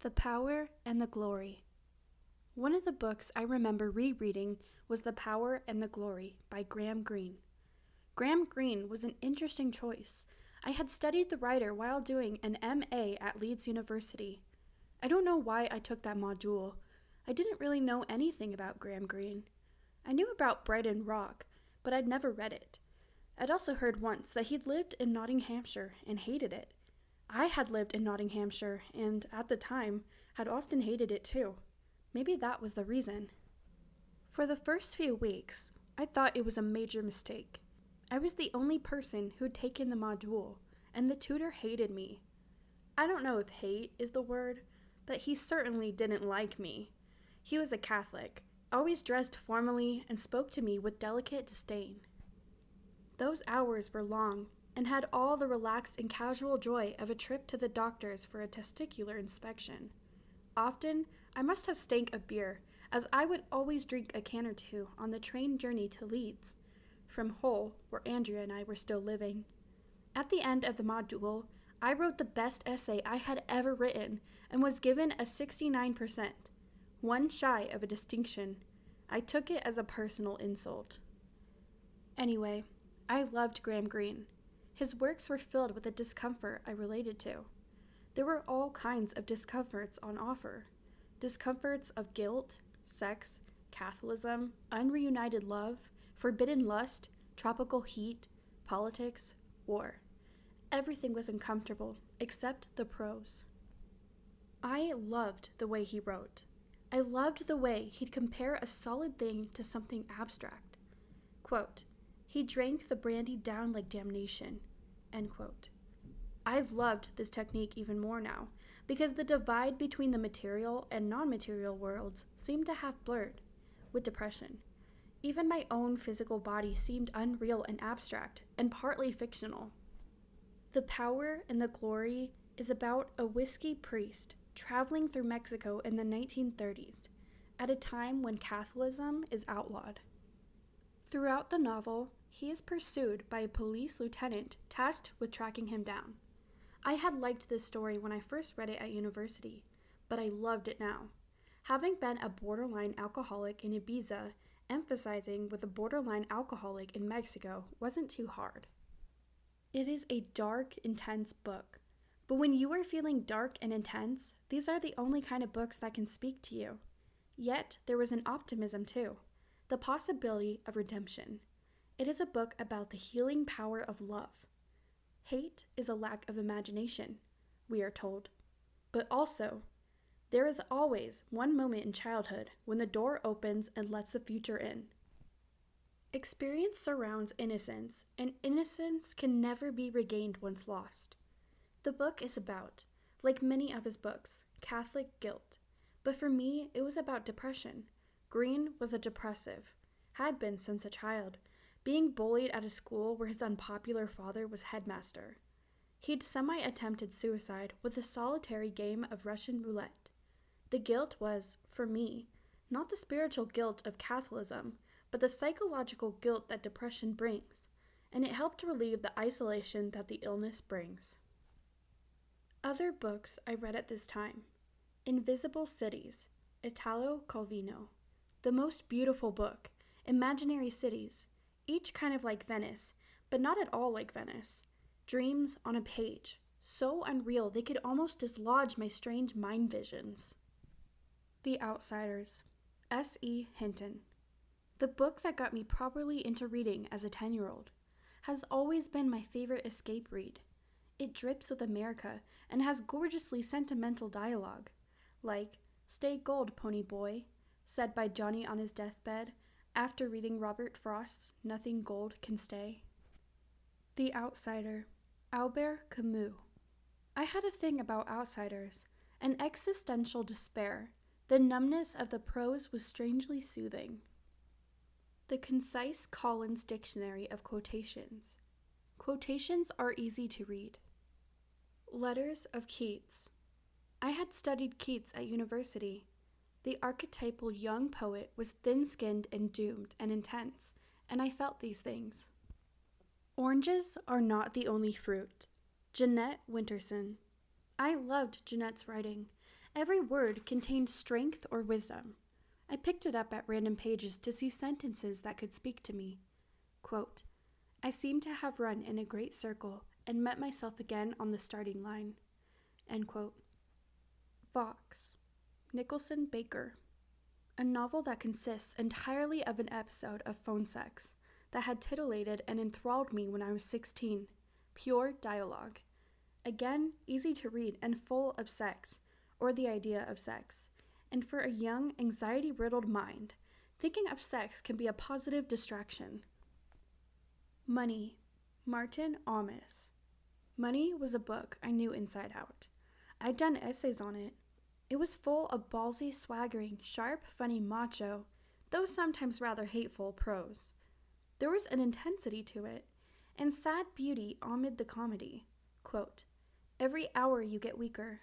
The Power and the Glory. One of the books I remember rereading was The Power and the Glory by Graham Greene. Graham Greene was an interesting choice. I had studied the writer while doing an MA at Leeds University. I don't know why I took that module. I didn't really know anything about Graham Greene. I knew about Brighton Rock, but I'd never read it. I'd also heard once that he'd lived in Nottinghamshire and hated it. I had lived in Nottinghamshire and, at the time, had often hated it too. Maybe that was the reason. For the first few weeks, I thought it was a major mistake. I was the only person who'd taken the module, and the tutor hated me. I don't know if hate is the word, but he certainly didn't like me. He was a Catholic, always dressed formally, and spoke to me with delicate disdain. Those hours were long, and had all the relaxed and casual joy of a trip to the doctor's for a testicular inspection. Often, I must have stank of beer, as I would always drink a can or two on the train journey to Leeds, from Hull, where Andrea and I were still living. At the end of the module, I wrote the best essay I had ever written and was given a 69%, one shy of a distinction. I took it as a personal insult. Anyway, I loved Graham Greene. His works were filled with a discomfort I related to. There were all kinds of discomforts on offer. Discomforts of guilt, sex, Catholicism, unreunited love, forbidden lust, tropical heat, politics, war. Everything was uncomfortable, except the prose. I loved the way he wrote. I loved the way he'd compare a solid thing to something abstract. Quote, "He drank the brandy down like damnation," end quote. I loved this technique even more now, because the divide between the material and non-material worlds seemed to have blurred with depression. Even my own physical body seemed unreal and abstract, and partly fictional. The Power and the Glory is about a whiskey priest traveling through Mexico in the 1930s, at a time when Catholicism is outlawed. Throughout the novel, he is pursued by a police lieutenant tasked with tracking him down. I had liked this story when I first read it at university, but I loved it now. Having been a borderline alcoholic in Ibiza, emphasizing with a borderline alcoholic in Mexico wasn't too hard. It is a dark, intense book, but when you are feeling dark and intense, these are the only kind of books that can speak to you. Yet, there was an optimism too, the possibility of redemption. It is a book about the healing power of love. Hate is a lack of imagination, we are told. But also, there is always one moment in childhood when the door opens and lets the future in. Experience surrounds innocence, and innocence can never be regained once lost. The book is about, like many of his books, Catholic guilt. But for me, it was about depression. Greene was a depressive, had been since a child, being bullied at a school where his unpopular father was headmaster. He'd semi-attempted suicide with a solitary game of Russian roulette. The guilt was, for me, not the spiritual guilt of Catholicism, but the psychological guilt that depression brings, and it helped relieve the isolation that the illness brings. Other books I read at this time: Invisible Cities, Italo Calvino. The most beautiful book, Imaginary Cities, each kind of like Venice, but not at all like Venice. Dreams on a page, so unreal they could almost dislodge my strange mind visions. The Outsiders, S.E. Hinton. The book that got me properly into reading as a 10-year-old, has always been my favorite escape read. It drips with America and has gorgeously sentimental dialogue, like "Stay gold, pony boy," said by Johnny on his deathbed after reading Robert Frost's Nothing Gold Can Stay. The Outsider, Albert Camus. I had a thing about outsiders, an existential despair. The numbness of the prose was strangely soothing. The Concise Collins Dictionary of Quotations. Quotations are easy to read. Letters of Keats. I had studied Keats at university. The archetypal young poet was thin-skinned and doomed and intense, and I felt these things. Oranges are not the only fruit. Jeanette Winterson. I loved Jeanette's writing, Every word contained strength or wisdom. I picked it up at random pages to see sentences that could speak to me. Quote, I seem to have run in a great circle and met myself again on the starting line. End quote. Vox, Nicholson Baker. A novel that consists entirely of an episode of phone sex that had titillated and enthralled me when I was 16. Pure dialogue. Again, easy to read and full of sex, or the idea of sex. And for a young, anxiety-riddled mind, thinking of sex can be a positive distraction. Money, Martin Amis. Money was a book I knew inside out. I'd done essays on it. It was full of ballsy, swaggering, sharp, funny macho, though sometimes rather hateful prose. There was an intensity to it, and sad beauty amid the comedy. Quote, every hour you get weaker.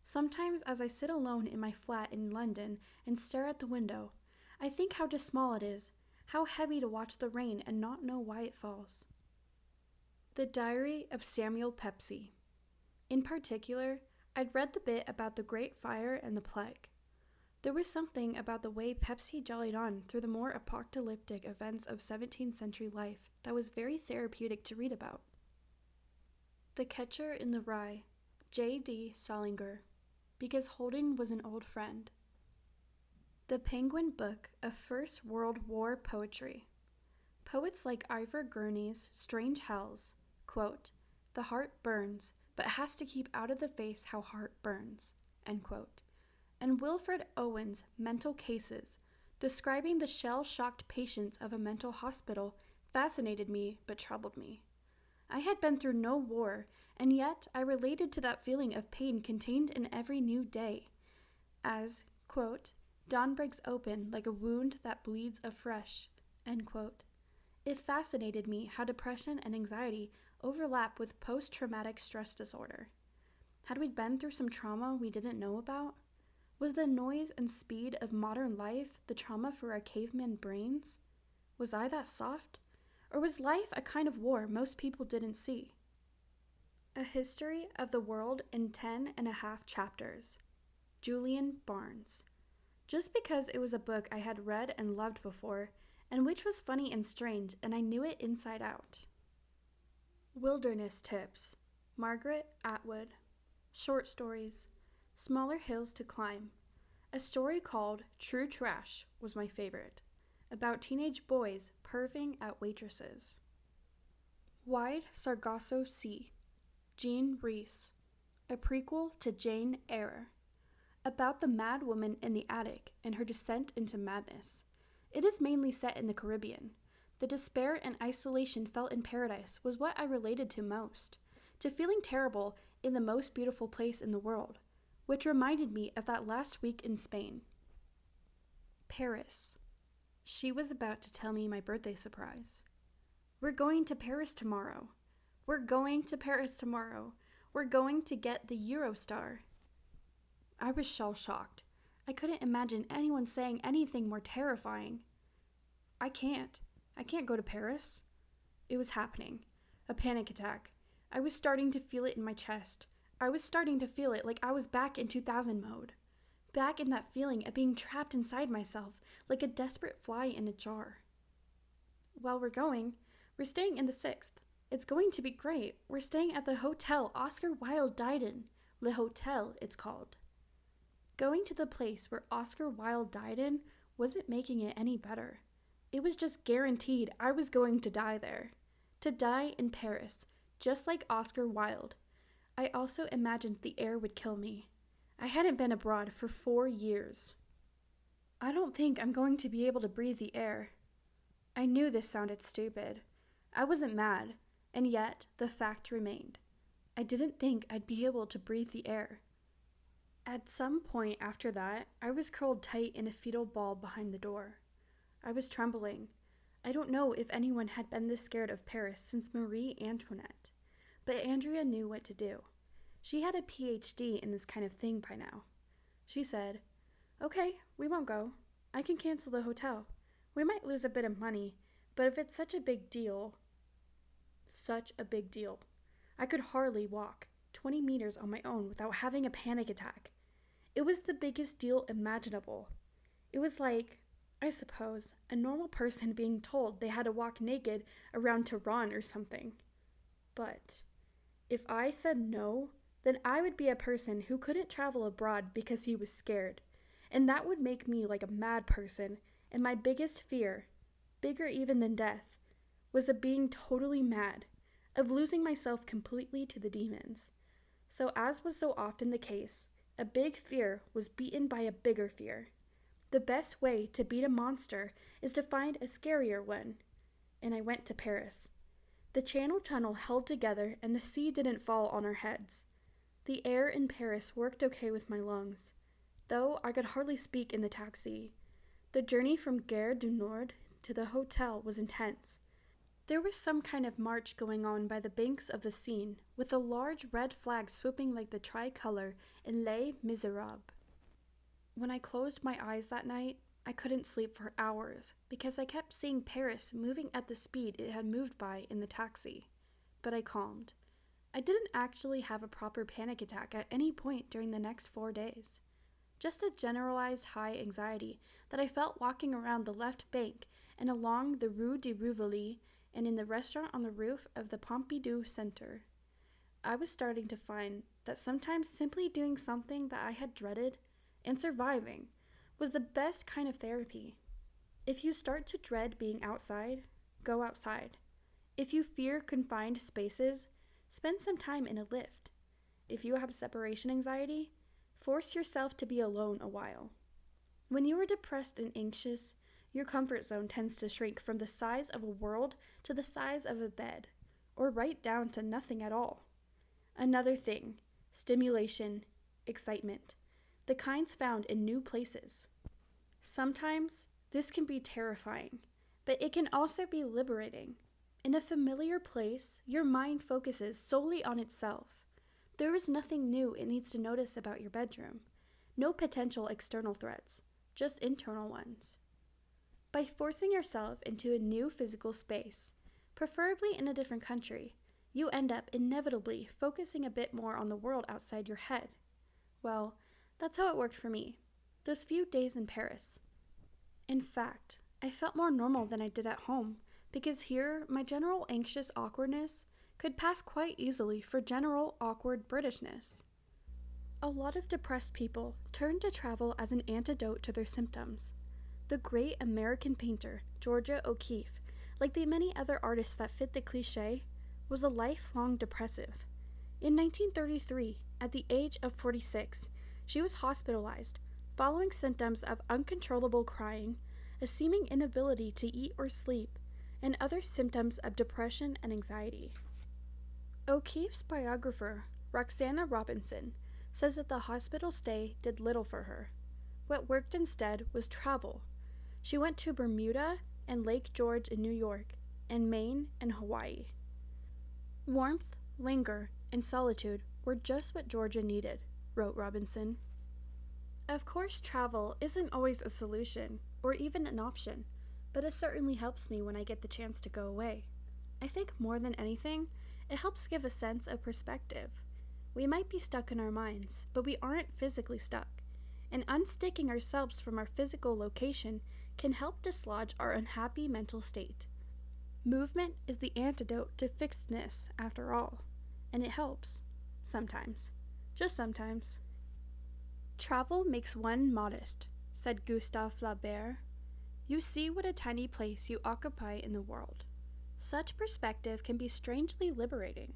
Sometimes as I sit alone in my flat in London and stare at the window, I think how small it is, how heavy to watch the rain and not know why it falls. The Diary of Samuel Pepys. In particular, I'd read the bit about the Great Fire and the Plague. There was something about the way Pepys jollied on through the more apocalyptic events of 17th century life that was very therapeutic to read about. The Catcher in the Rye, J.D. Salinger, because Holden was an old friend. The Penguin Book of First World War Poetry. Poets like Ivor Gurney's Strange Hells, quote, the heart burns, but has to keep out of the face how heart burns, end quote. And Wilfred Owen's Mental Cases, describing the shell-shocked patients of a mental hospital, fascinated me but troubled me. I had been through no war, and yet I related to that feeling of pain contained in every new day, as, quote, dawn breaks open like a wound that bleeds afresh, end quote. It fascinated me how depression and anxiety overlap with post-traumatic stress disorder. Had we been through some trauma we didn't know about? Was the noise and speed of modern life the trauma for our caveman brains? Was I that soft? Or was life a kind of war most people didn't see? A History of the World in 10.5 chapters. Julian Barnes. Just because it was a book I had read and loved before, and which was funny and strange, and I knew it inside out. Wilderness Tips. Margaret Atwood. Short stories. Smaller Hills to Climb. A story called True Trash was my favorite, about teenage boys perving at waitresses. Wide Sargasso Sea. Jean Rhys. A prequel to Jane Eyre, about the mad woman in the attic and her descent into madness. It is mainly set in the Caribbean. The despair and isolation felt in paradise was what I related to most, to feeling terrible in the most beautiful place in the world, which reminded me of that last week in Spain. Paris. She was about to tell me my birthday surprise. We're going to Paris tomorrow. We're going to Paris tomorrow. We're going to get the Eurostar. I was shell-shocked. I couldn't imagine anyone saying anything more terrifying. I can't go to Paris. It was happening. A panic attack. I was starting to feel it in my chest. I was starting to feel it like I was back in 2000 mode. Back in that feeling of being trapped inside myself, like a desperate fly in a jar. Well, we're staying in the 6th. It's going to be great. We're staying at the Hotel Oscar Wilde died in. Le Hotel, it's called. Going to the place where Oscar Wilde died in wasn't making it any better. It was just guaranteed I was going to die there. To die in Paris, just like Oscar Wilde. I also imagined the air would kill me. I hadn't been abroad for 4 years. I don't think I'm going to be able to breathe the air. I knew this sounded stupid. I wasn't mad, and yet the fact remained. I didn't think I'd be able to breathe the air. At some point after that, I was curled tight in a fetal ball behind the door. I was trembling. I don't know if anyone had been this scared of Paris since Marie Antoinette, but Andrea knew what to do. She had a PhD in this kind of thing by now. She said, "Okay, we won't go. I can cancel the hotel. We might lose a bit of money, but if it's such a big deal. I could hardly walk 20 meters on my own without having a panic attack. It was the biggest deal imaginable. It was like, I suppose, a normal person being told they had to walk naked around Tehran or something. But if I said no, then I would be a person who couldn't travel abroad because he was scared, and that would make me like a mad person, and my biggest fear, bigger even than death, was of being totally mad, of losing myself completely to the demons. So as was so often the case, a big fear was beaten by a bigger fear. The best way to beat a monster is to find a scarier one. And I went to Paris. The Channel Tunnel held together and the sea didn't fall on our heads. The air in Paris worked okay with my lungs, though I could hardly speak in the taxi. The journey from Gare du Nord to the hotel was intense. There was some kind of march going on by the banks of the Seine, with a large red flag swooping like the tricolor in Les Miserables. When I closed my eyes that night, I couldn't sleep for hours because I kept seeing Paris moving at the speed it had moved by in the taxi. But I calmed. I didn't actually have a proper panic attack at any point during the next 4 days. Just a generalized high anxiety that I felt walking around the left bank and along the Rue de Rivoli and in the restaurant on the roof of the Pompidou Center. I was starting to find that sometimes simply doing something that I had dreaded and surviving was the best kind of therapy. If you start to dread being outside, go outside. If you fear confined spaces, spend some time in a lift. If you have separation anxiety, force yourself to be alone a while. When you are depressed and anxious, your comfort zone tends to shrink from the size of a world to the size of a bed, or right down to nothing at all. Another thing, stimulation, excitement, the kinds found in new places. Sometimes this can be terrifying, but it can also be liberating. In a familiar place, your mind focuses solely on itself. There is nothing new it needs to notice about your bedroom. No potential external threats, just internal ones. By forcing yourself into a new physical space, preferably in a different country, you end up inevitably focusing a bit more on the world outside your head. Well, that's how it worked for me, those few days in Paris. In fact, I felt more normal than I did at home, because here my general anxious awkwardness could pass quite easily for general awkward Britishness. A lot of depressed people turn to travel as an antidote to their symptoms. The great American painter, Georgia O'Keeffe, like the many other artists that fit the cliché, was a lifelong depressive. In 1933, at the age of 46, she was hospitalized following symptoms of uncontrollable crying, a seeming inability to eat or sleep, and other symptoms of depression and anxiety. O'Keeffe's biographer, Roxana Robinson, says that the hospital stay did little for her. What worked instead was travel. She went to Bermuda and Lake George in New York, and Maine and Hawaii. Warmth, languor, and solitude were just what Georgia needed, wrote Robinson. Of course, travel isn't always a solution, or even an option, but it certainly helps me when I get the chance to go away. I think more than anything, it helps give a sense of perspective. We might be stuck in our minds, but we aren't physically stuck, and unsticking ourselves from our physical location can help dislodge our unhappy mental state. Movement is the antidote to fixedness, after all, and it helps. Sometimes. Just sometimes. Travel makes one modest, said Gustave Flaubert. You see what a tiny place you occupy in the world. Such perspective can be strangely liberating,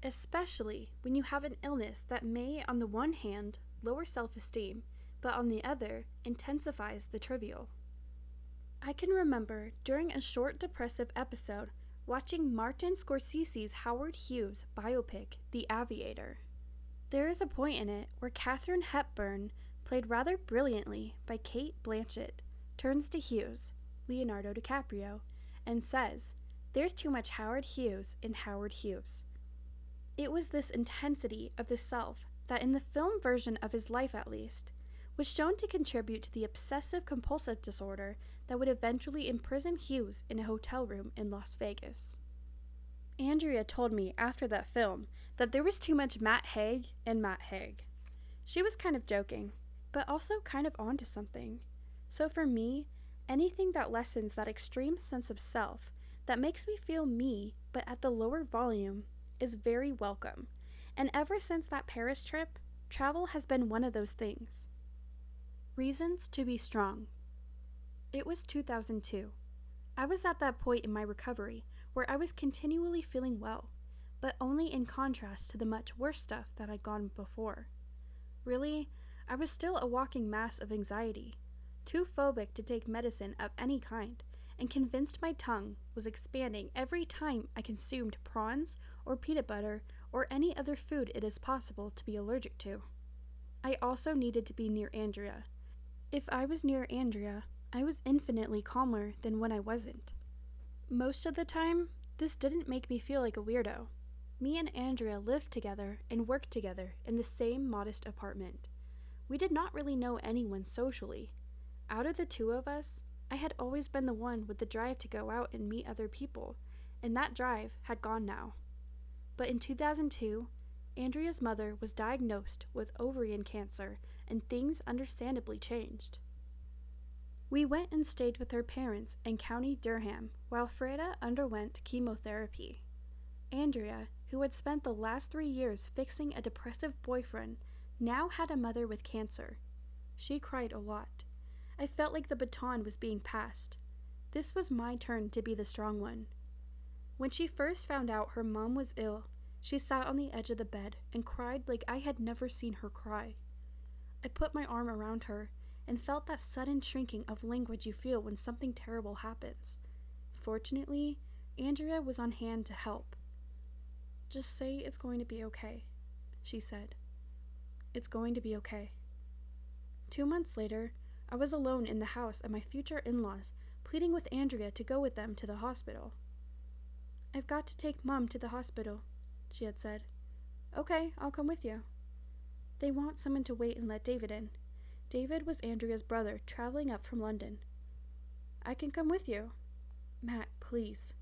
especially when you have an illness that may, on the one hand, lower self-esteem, but on the other, intensifies the trivial. I can remember, during a short depressive episode, watching Martin Scorsese's Howard Hughes biopic, The Aviator. There is a point in it where Katharine Hepburn, played rather brilliantly by Cate Blanchett, turns to Hughes, Leonardo DiCaprio, and says, "There's too much Howard Hughes in Howard Hughes." It was this intensity of the self that, in the film version of his life at least, was shown to contribute to the obsessive-compulsive disorder that would eventually imprison Hughes in a hotel room in Las Vegas. Andrea told me after that film that there was too much Matt Haig in Matt Haig. She was kind of joking, but also kind of onto something. So for me, anything that lessens that extreme sense of self, that makes me feel me, but at the lower volume, is very welcome. And ever since that Paris trip, travel has been one of those things. Reasons to be strong. It was 2002. I was at that point in my recovery where I was continually feeling well, but only in contrast to the much worse stuff that I'd gone before. Really, I was still a walking mass of anxiety, too phobic to take medicine of any kind, and convinced my tongue was expanding every time I consumed prawns or peanut butter or any other food it is possible to be allergic to. I also needed to be near Andrea. If I was near Andrea, I was infinitely calmer than when I wasn't. Most of the time, this didn't make me feel like a weirdo. Me and Andrea lived together and worked together in the same modest apartment. We did not really know anyone socially. Out of the two of us, I had always been the one with the drive to go out and meet other people, and that drive had gone now. But in 2002, Andrea's mother was diagnosed with ovarian cancer, and things understandably changed. We went and stayed with her parents in County Durham while Freda underwent chemotherapy. Andrea, who had spent the last 3 years fixing a depressive boyfriend, now had a mother with cancer. She cried a lot. I felt like the baton was being passed. This was my turn to be the strong one. When she first found out her mom was ill, she sat on the edge of the bed and cried like I had never seen her cry. I put my arm around her and felt that sudden shrinking of language you feel when something terrible happens. Fortunately, Andrea was on hand to help. "Just say it's going to be okay," she said. "It's going to be okay." 2 months later, I was alone in the house at my future in-laws, pleading with Andrea to go with them to the hospital. "I've got to take Mom to the hospital," she had said. "Okay, I'll come with you." "They want someone to wait and let David in." David was Andrea's brother, traveling up from London. "I can come with you." "Matt, please."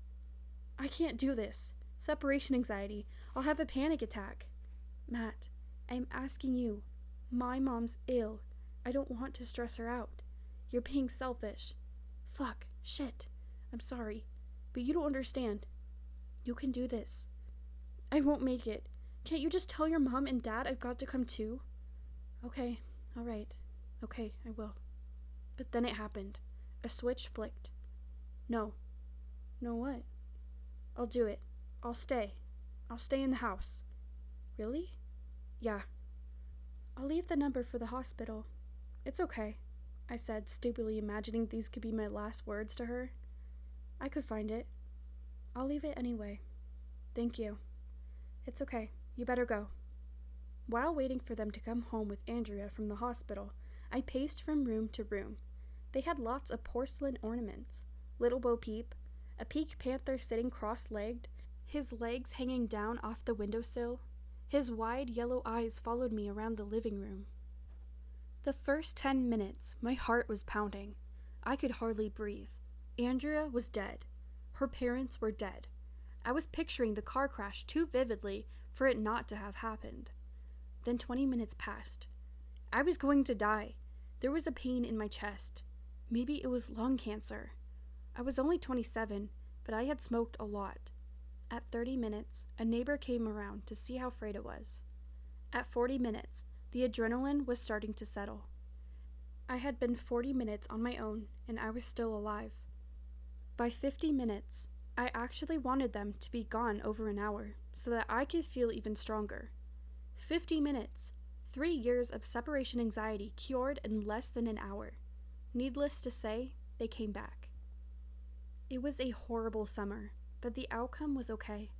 "I can't do this. Separation anxiety. I'll have a panic attack." "Matt, I'm asking you. My mom's ill. I don't want to stress her out. You're being selfish." "Fuck. Shit. I'm sorry. But you don't understand. You can do this." "I won't make it. Can't you just tell your mom and dad I've got to come too?" "Okay. All right. Okay, I will." But then it happened. A switch flicked. "No." "No what?" "I'll do it. I'll stay. I'll stay in the house." "Really?" "Yeah." "I'll leave the number for the hospital." "It's okay," I said, stupidly imagining these could be my last words to her. "I could find it." "I'll leave it anyway." "Thank you." "It's okay. You better go." While waiting for them to come home with Andrea from the hospital, I paced from room to room. They had lots of porcelain ornaments. Little Bo Peep, a pink panther sitting cross-legged, his legs hanging down off the windowsill. His wide yellow eyes followed me around the living room. The first 10 minutes, my heart was pounding. I could hardly breathe. Andrea was dead. Her parents were dead. I was picturing the car crash too vividly for it not to have happened. Then 20 minutes passed. I was going to die. There was a pain in my chest. Maybe it was lung cancer. I was only 27, but I had smoked a lot. At 30 minutes, a neighbor came around to see how Freda was. At 40 minutes, the adrenaline was starting to settle. I had been 40 minutes on my own, and I was still alive. By 50 minutes, I actually wanted them to be gone over an hour, so that I could feel even stronger. 50 minutes! 3 years of separation anxiety cured in less than an hour. Needless to say, they came back. It was a horrible summer, but the outcome was okay.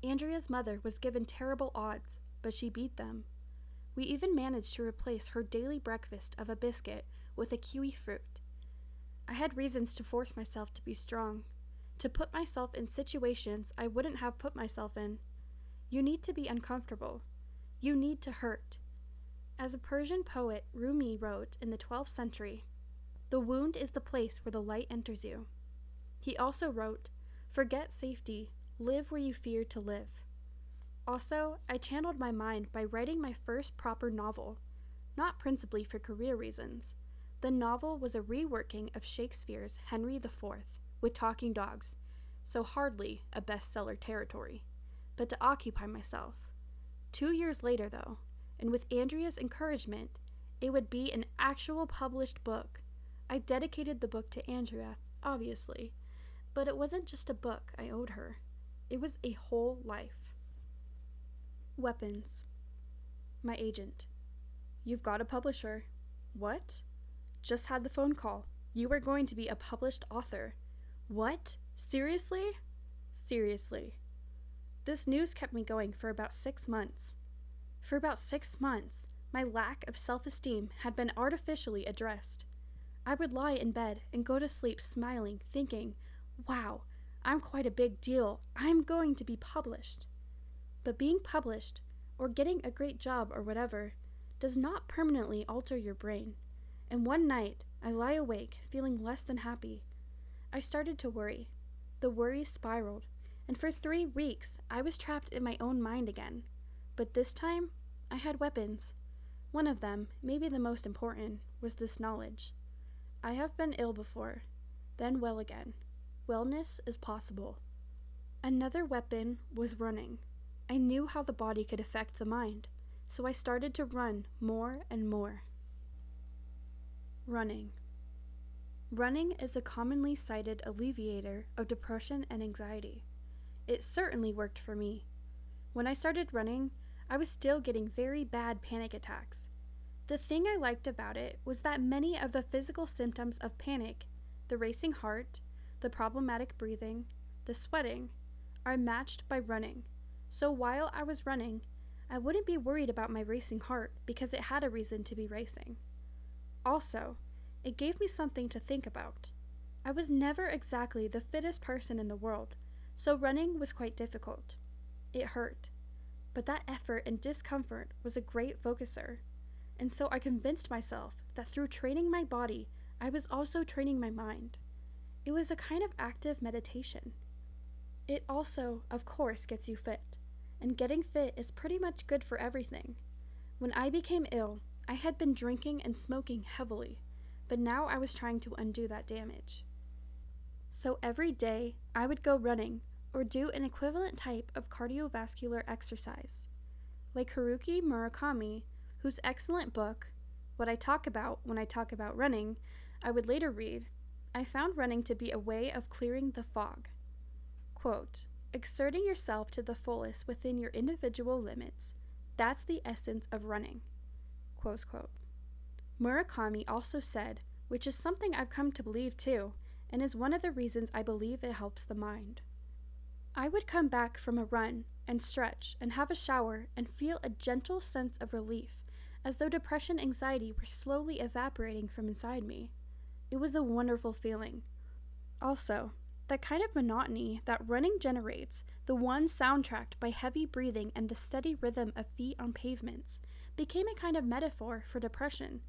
Andrea's mother was given terrible odds, but she beat them. We even managed to replace her daily breakfast of a biscuit with a kiwi fruit. I had reasons to force myself to be strong, to put myself in situations I wouldn't have put myself in. You need to be uncomfortable. You need to hurt. As a Persian poet Rumi wrote in the 12th century, "The wound is the place where the light enters you." He also wrote, "Forget safety, live where you fear to live." Also, I channeled my mind by writing my first proper novel. not principally for career reasons. The novel was a reworking of Shakespeare's Henry IV with talking dogs, so hardly a bestseller territory, but to occupy myself. 2 years later, though, and with Andrea's encouragement, it would be an actual published book. I dedicated the book to Andrea, obviously, but it wasn't just a book I owed her. It was a whole life. Weapons. My agent. You've got a publisher. What? Just had the phone call. You are going to be a published author. What? Seriously? Seriously. This news kept me going for about 6 months. For about 6 months, my lack of self-esteem had been artificially addressed. I would lie in bed and go to sleep smiling, thinking, wow, I'm quite a big deal. I'm going to be published. But being published, or getting a great job or whatever, does not permanently alter your brain. And one night, I lie awake, feeling less than happy. I started to worry. The worries spiraled, and for 3 weeks, I was trapped in my own mind again. But this time, I had weapons. One of them, maybe the most important, was this knowledge. I have been ill before, then well again. Wellness is possible. Another weapon was running. I knew how the body could affect the mind, so I started to run more and more. Running. Running is a commonly cited alleviator of depression and anxiety. It certainly worked for me. When I started running, I was still getting very bad panic attacks. The thing I liked about it was that many of the physical symptoms of panic, the racing heart, the problematic breathing, the sweating, are matched by running. So while I was running, I wouldn't be worried about my racing heart because it had a reason to be racing. Also, it gave me something to think about. I was never exactly the fittest person in the world, so running was quite difficult. It hurt, but that effort and discomfort was a great focuser, and so I convinced myself that through training my body, I was also training my mind. It was a kind of active meditation. It also, of course, gets you fit, and getting fit is pretty much good for everything. When I became ill, I had been drinking and smoking heavily, but now I was trying to undo that damage. So every day, I would go running or do an equivalent type of cardiovascular exercise. Like Haruki Murakami, whose excellent book, What I Talk About When I Talk About Running, I would later read, I found running to be a way of clearing the fog. Quote, exerting yourself to the fullest within your individual limits, that's the essence of running. Close quote. Murakami also said, which is something I've come to believe too, and is one of the reasons I believe it helps the mind. I would come back from a run and stretch and have a shower and feel a gentle sense of relief, as though depression and anxiety were slowly evaporating from inside me. It was a wonderful feeling. Also, that kind of monotony that running generates, the one soundtracked by heavy breathing and the steady rhythm of feet on pavements, became a kind of metaphor for depression.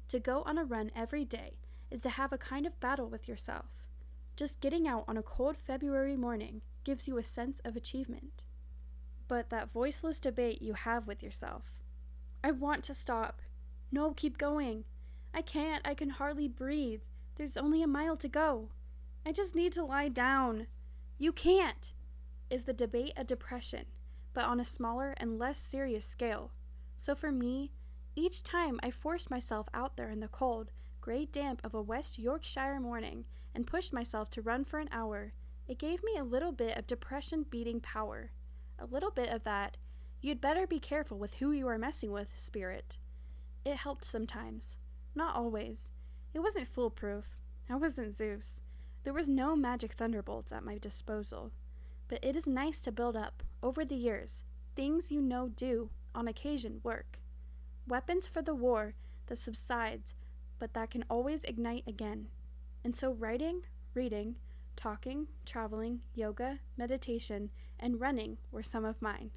To go on a run every day is to have a kind of battle with yourself. Just getting out on a cold February morning gives you a sense of achievement. But that voiceless debate you have with yourself. I want to stop. No, keep going. I can't. I can hardly breathe. There's only a mile to go. I just need to lie down. You can't, is the debate of depression, but on a smaller and less serious scale. So for me, each time I forced myself out there in the cold, gray damp of a West Yorkshire morning and pushed myself to run for an hour, it gave me a little bit of depression beating power. A little bit of that, you'd better be careful with who you are messing with, spirit. It helped sometimes. Not always. It wasn't foolproof. I wasn't Zeus. There was no magic thunderbolts at my disposal. But it is nice to build up, over the years, things you know do, on occasion, work. Weapons for the war that subsides, but that can always ignite again. And so writing, reading, talking, traveling, yoga, meditation, and running were some of mine.